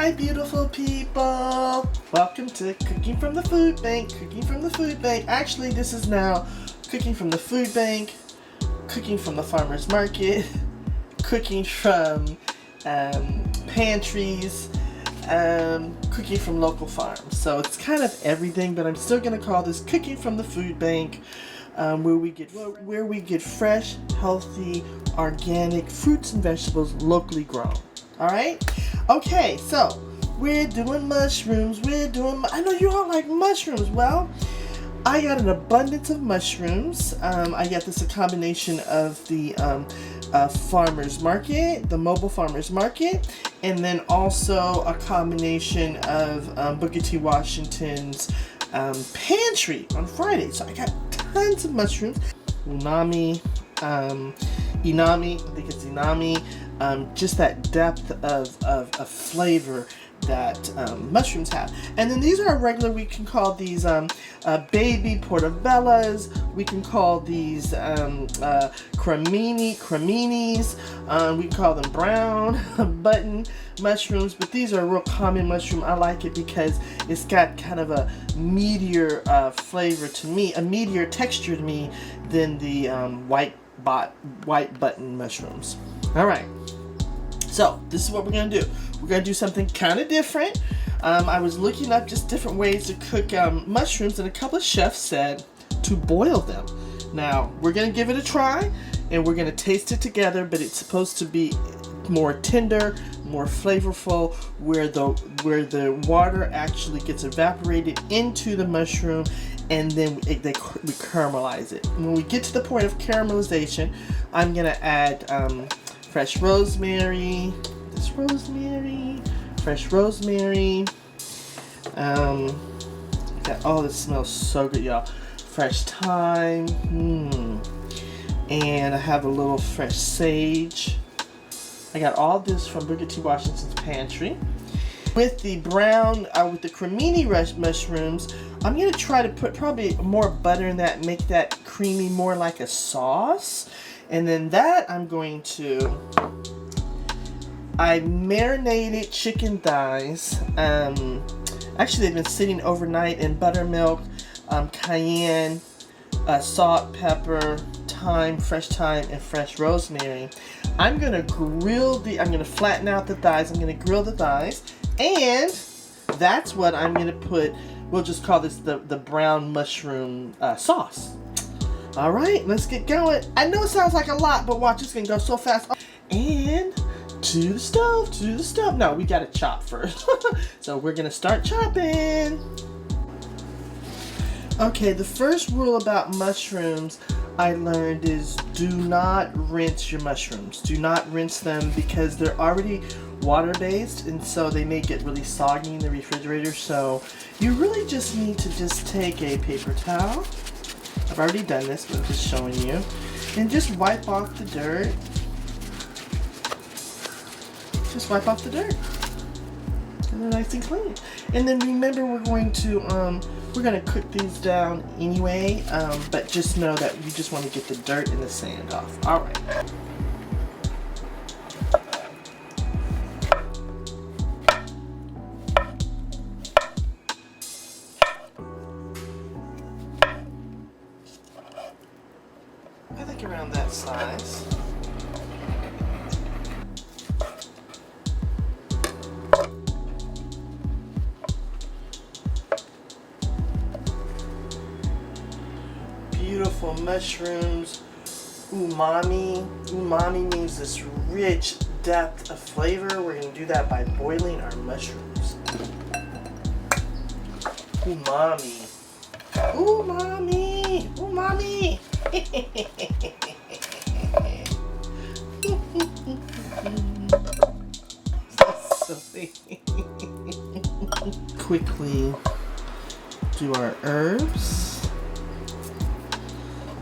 Hi beautiful people! Welcome to Cooking from the Food Bank. Cooking from the Food Bank. Actually, this is now Cooking from the Food Bank, Cooking from the Farmer's Market, Cooking from pantries, cooking from local farms. So it's kind of everything, but I'm still going to call this Cooking from the Food Bank, where we get fresh, healthy, organic fruits and vegetables locally grown. All right? Okay, so we're doing mushrooms. I know you all like mushrooms. Well, I got an abundance of mushrooms. I got this a combination of the farmer's market, the mobile farmer's market, and then also a combination of Booker T. Washington's pantry on Friday. So I got tons of mushrooms. Inami, I think it's inami. Just that depth of flavor that mushrooms have. And then these are regular, we can call these baby portobellas. We can call these creminis. We can call them brown button mushrooms, but these are a real common mushroom. I like it because it's got kind of a meatier flavor to me, a meatier texture to me than the white button mushrooms. All right. So this is what we're going to do. We're going to do something kind of different. I was looking up just different ways to cook mushrooms, and a couple of chefs said to boil them. Now, we're going to give it a try, and we're going to taste it together, but it's supposed to be more tender, more flavorful, where the water actually gets evaporated into the mushroom, and then we caramelize it. When we get to the point of caramelization, I'm going to add fresh rosemary, fresh rosemary. Oh, this smells so good, y'all. Fresh thyme, and I have a little fresh sage. I got all this from Booker T. Washington's pantry. With the brown, with the cremini mushrooms, I'm going to try to put probably more butter in that, make that creamy, more like a sauce. And then that I'm going to, I marinated chicken thighs. Actually, they've been sitting overnight in buttermilk, cayenne, salt, pepper, thyme, fresh thyme, and fresh rosemary. I'm going to flatten out the thighs. I'm going to grill the thighs. And that's what I'm going to put, we'll just call this the brown mushroom sauce. All right, let's get going. I know it sounds like a lot, but watch, it's going to go so fast. And to the stove. No, we got to chop first. So we're going to start chopping. Okay, the first rule about mushrooms I learned is do not rinse your mushrooms. Do not rinse them because they're already water-based, and so they may get really soggy in the refrigerator. So you really just need to just take a paper towel. I've already done this, but I'm just showing you. And just wipe off the dirt. Just wipe off the dirt. And they're nice and clean. And then remember, we're going to cook these down anyway, but just know that you just want to get the dirt and the sand off. All right. I think around that size. Beautiful mushrooms. Umami. Umami means this rich depth of flavor. We're going to do that by boiling our mushrooms. Umami. Umami. Umami. That's silly. Quickly do our herbs.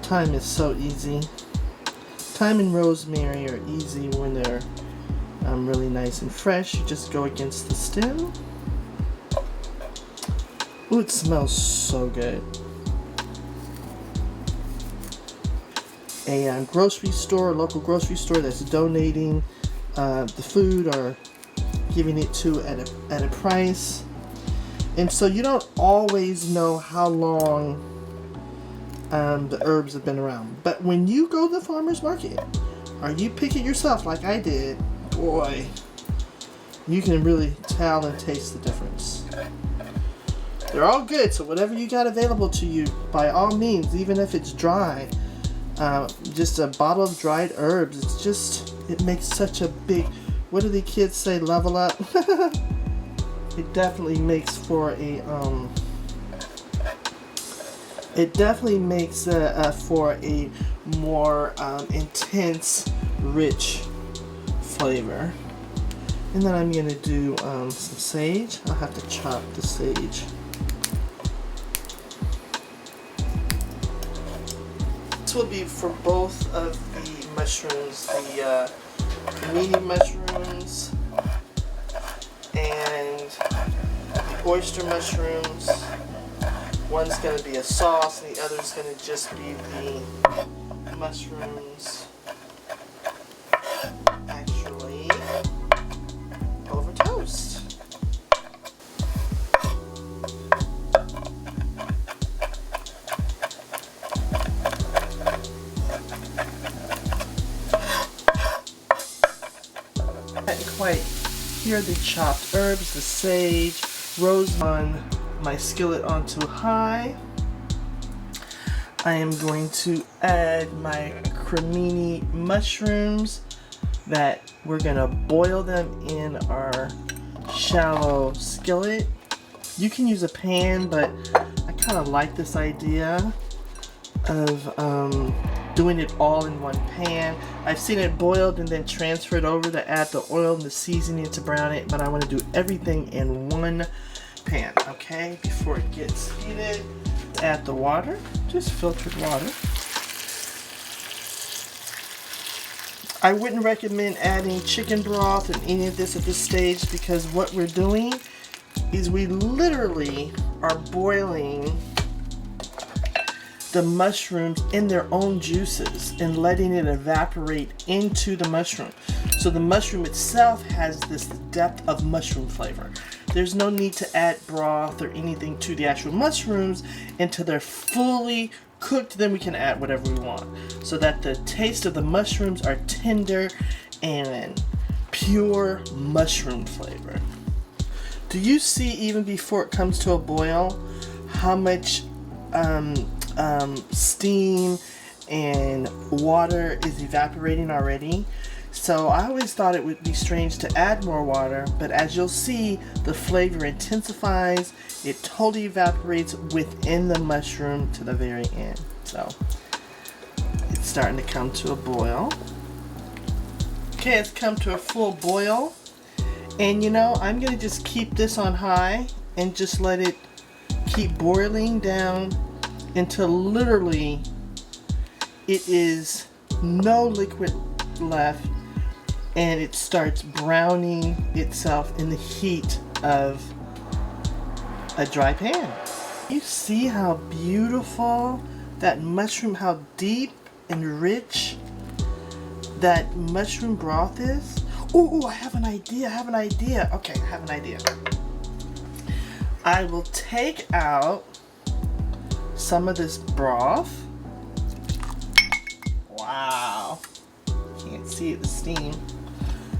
Thyme is so easy. Thyme and rosemary are easy when they're really nice and fresh. You just go against the stem. Ooh, it smells so good. A local grocery store that's donating the food or giving it to at a price. And so you don't always know how long the herbs have been around. But when you go to the farmer's market, or you pick it yourself like I did, boy, you can really tell and taste the difference. They're all good, so whatever you got available to you, by all means, even if it's dry, just a bottle of dried herbs, it makes such a big, what do the kids say, level up? It definitely makes for a, for a more intense, rich flavor. And then I'm gonna do some sage. I'll have to chop the sage. This will be for both of the mushrooms, the Cremini mushrooms and the oyster mushrooms. One's going to be a sauce and the other's going to just be the mushrooms actually over toast. Quite here are the chopped herbs, the sage, rosemary. On my skillet onto high. I am going to add my Cremini mushrooms that we're gonna boil them in our shallow skillet. You can use a pan, but I kind of like this idea of doing it all in one pan. I've seen it boiled and then transferred over to add the oil and the seasoning to brown it, but I want to do everything in one pan, okay? Before it gets heated, add the water, just filtered water. I wouldn't recommend adding chicken broth and any of this at this stage, because what we're doing is we literally are boiling the mushrooms in their own juices and letting it evaporate into the mushroom. So the mushroom itself has this depth of mushroom flavor. There's no need to add broth or anything to the actual mushrooms until they're fully cooked. Then we can add whatever we want, so that the taste of the mushrooms are tender and pure mushroom flavor. Do you see, even before it comes to a boil, how much steam and water is evaporating already? So I always thought it would be strange to add more water, but as you'll see, the flavor intensifies. It totally evaporates within the mushroom to the very end. So it's starting to come to a boil. Okay, it's come to a full boil. And you know, I'm gonna just keep this on high and just let it keep boiling down until literally it is no liquid left and it starts browning itself in the heat of a dry pan. You see how beautiful that mushroom, how deep and rich that mushroom broth is? Ooh, I have an idea, Okay, I have an idea. I will take out some of this broth. Wow. Can't see it, the steam.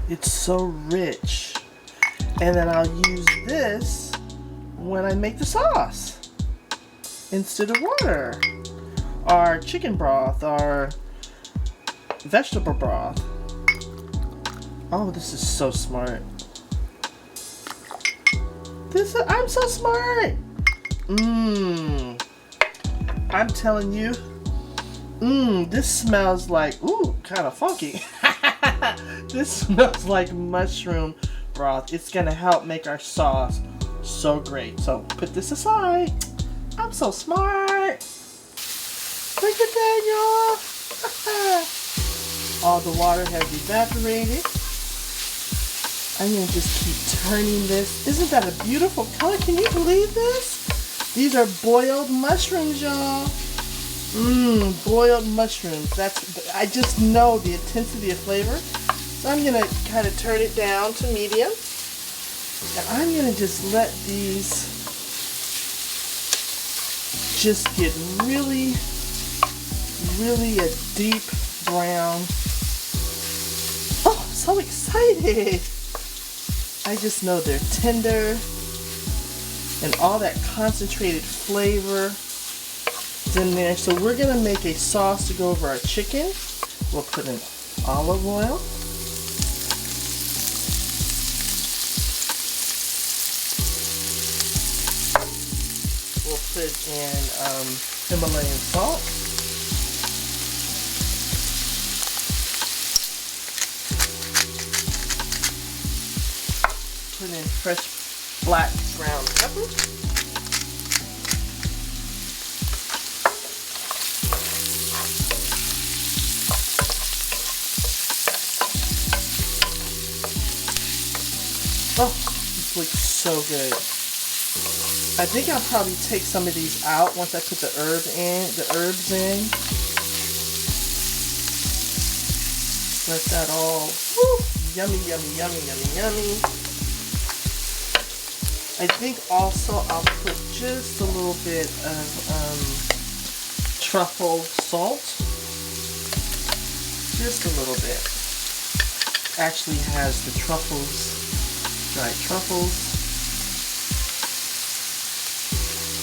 It's so rich. And then I'll use this when I make the sauce instead of water, or chicken broth, or vegetable broth. Oh, this is so smart. I'm so smart. I'm telling you, this smells like, kind of funky. This smells like mushroom broth. It's gonna help make our sauce so great. So put this aside. I'm so smart. Look at that, y'all. All the water has evaporated. I'm gonna just keep turning this. Isn't that a beautiful color? Can you believe this? These are boiled mushrooms, y'all. Boiled mushrooms. I just know the intensity of flavor. So I'm gonna kind of turn it down to medium. And I'm going to just let these just get really, really a deep brown. Oh, I'm so excited. I just know they're tender and all that concentrated flavor is in there. So we're going to make a sauce to go over our chicken. We'll put in olive oil. We'll put in Himalayan salt. Put in fresh black ground pepper. Oh, this looks so good. I think I'll probably take some of these out once I put the herbs in. Let that all, woo, yummy, yummy, yummy, yummy, yummy. I think also I'll put just a little bit of truffle salt. Just a little bit. Actually has the truffles, dried truffles.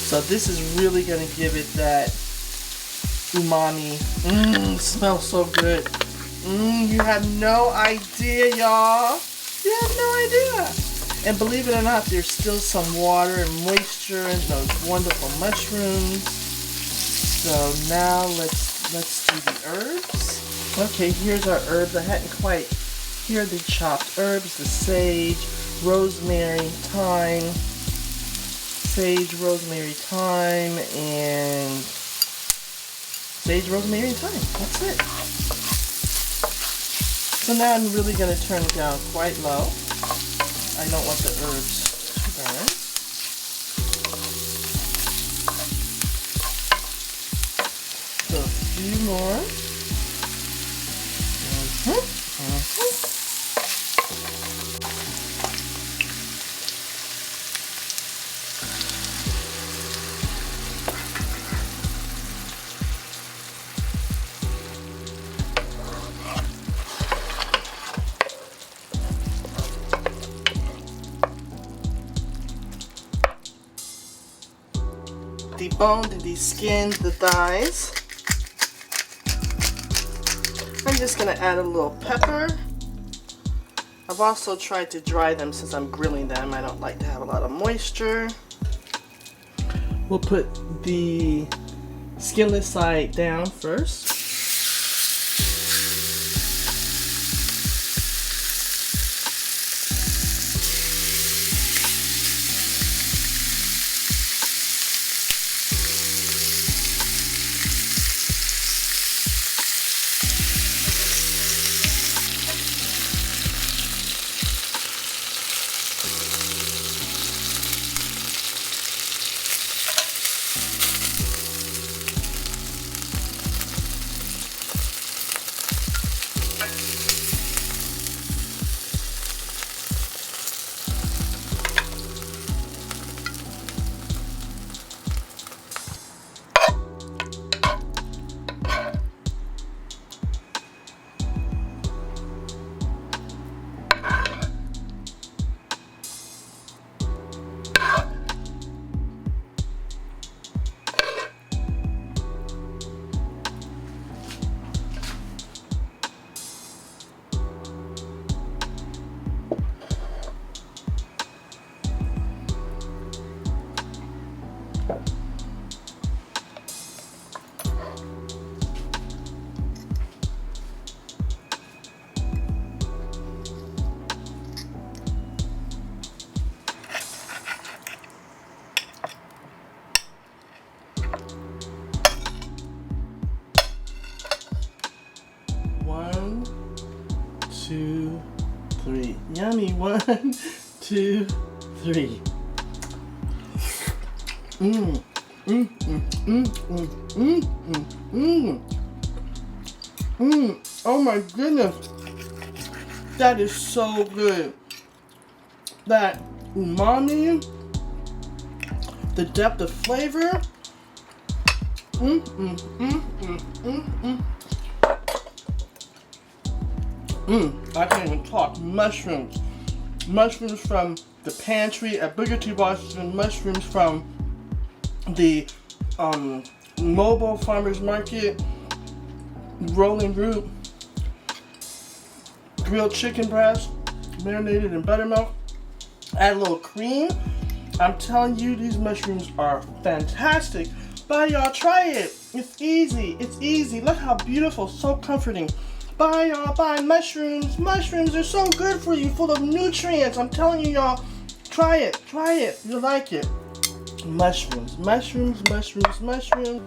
So this is really going to give it that umami. Smells so good. You have no idea, y'all. You have no idea. And believe it or not, there's still some water and moisture in those wonderful mushrooms. So now let's do the herbs. Okay, here's our herbs. I hadn't quite. Here are the chopped herbs: the sage, rosemary, thyme. Sage, rosemary, thyme, and sage, rosemary, and thyme. That's it. So now I'm really going to turn it down quite low. I don't want the herbs to burn. So a few more. Deboned and deskinned the thighs. I'm just going to add a little pepper. I've also tried to dry them since I'm grilling them. I don't like to have a lot of moisture. We'll put the skinless side down first. Two, three. Yummy. 1, 2, 3. Oh my goodness. That is so good. That umami, the depth of flavor. I can't even talk. Mushrooms. Mushrooms from the pantry at Booker T. Boston. Mushrooms from the mobile farmers market. Rolling root. Grilled chicken breast. Marinated in buttermilk. Add a little cream. I'm telling you, these mushrooms are fantastic. Bye, y'all. Try it. It's easy. It's easy. Look how beautiful. So comforting. Bye, y'all. Bye. Mushrooms. Mushrooms are so good for you. Full of nutrients. I'm telling you, y'all. Try it. Try it. You'll like it. Mushrooms. Mushrooms. Mushrooms. Mushrooms.